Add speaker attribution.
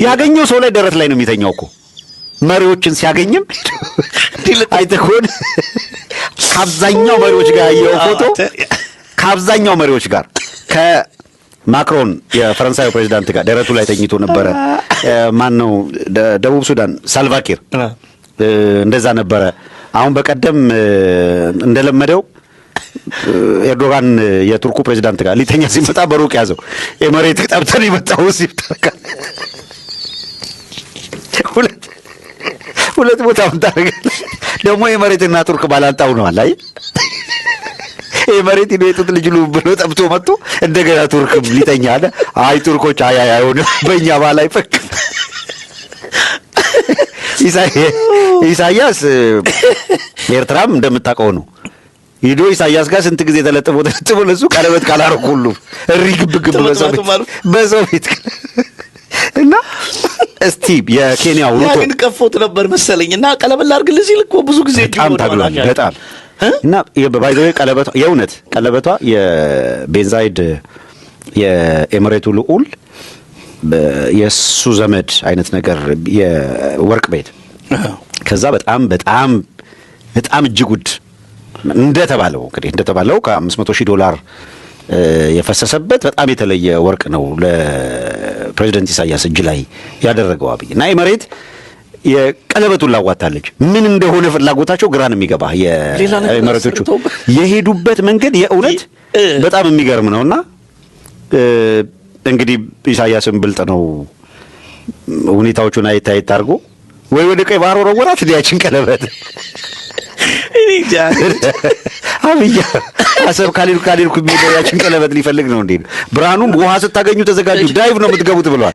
Speaker 1: ያገኘው ሰው ላይ ደረት ላይ ነው የሚተኛው እኮ መሪዎችን ሲያገኝም አይተኮን ከአብዛኛው መሪዎች ጋር ያየው ፎቶ ከአብዛኛው መሪዎች ጋር ከማክሮን የፈረንሳዩ ፕሬዚዳንት ጋር ደረቱ ላይ ተኝቶ ነበረ። ማን ነው ደቡብ ሱዳን ሳልቫኪር እንደዛ ነበረ። አሁን በቀደም እንደለመደው ኤርዶጋን የቱርኩ ፕሬዚዳንት ጋር ሊተኛ ሲመጣ በሩቅ ያዘው የመሬት ጠብተን የመጣው ሲፍተካ ሁለት ቦታ ምታረጋል ደግሞ የመሬትና ቱርክ ባላንጣው ነው አላይ የመሬት ይነጥት ልጅ ነው ብሎ ጠብቶ መጥቶ እንደገና ቱርክ ሊተኛ አለ። አይ ቱርኮች አይ አይሆን በእኛ ባላይ ፈክ ኢሳያስ ኤርትራም እንደምታውቀው ነው ሂዶ ኢሳያስ ጋር ስንት ጊዜ ተለጥፎ ለሱ ቀለበት ካላረኩ ሁሉ እሪ ግብግብ በሰው ቤት እና እስቲ የኬንያው ሩቶ
Speaker 2: ግን ከፎት ነበር መሰለኝና ቀለበት ላርግልህ ሲል እኮ ብዙ ጊዜ
Speaker 1: በጣም እና ባይዘው ቀለበቷ የእውነት ቀለበቷ የቤንዛይድ የኤምሬቱ ልዑል የሱ ዘመድ አይነት ነገር የወርቅ ቤት ከዛ በጣም በጣም በጣም እጅግ ውድ እንደተባለው እንግዲህ እንደተባለው $500,000 የፈሰሰበት በጣም የተለየ ወርቅ ነው ለፕሬዝዳንት ኢሳያስ እጅ ላይ ያደረገው አብይ እና የመሬት የቀለበቱን ላዋታለች ምን እንደሆነ ፍላጎታቸው ግራን የሚገባ የመሬቶቹ የሄዱበት መንገድ የእውነት በጣም የሚገርም ነውና እንግዲህ ኢሳያስን ብልጥ ነው ሁኔታዎቹን አይታየት አድርጎ ወይ ወደ ቀይ ባህር ወረወራት ዲያችን ቀለበት አብይ አሰብ ካሊልኩ የሚለው ያችን ቀለበት ሊፈልግ ነው እንዴ? ብርሃኑም ውሃ ስታገኙ ተዘጋጁ ዳይቭ ነው የምትገቡት ብሏል።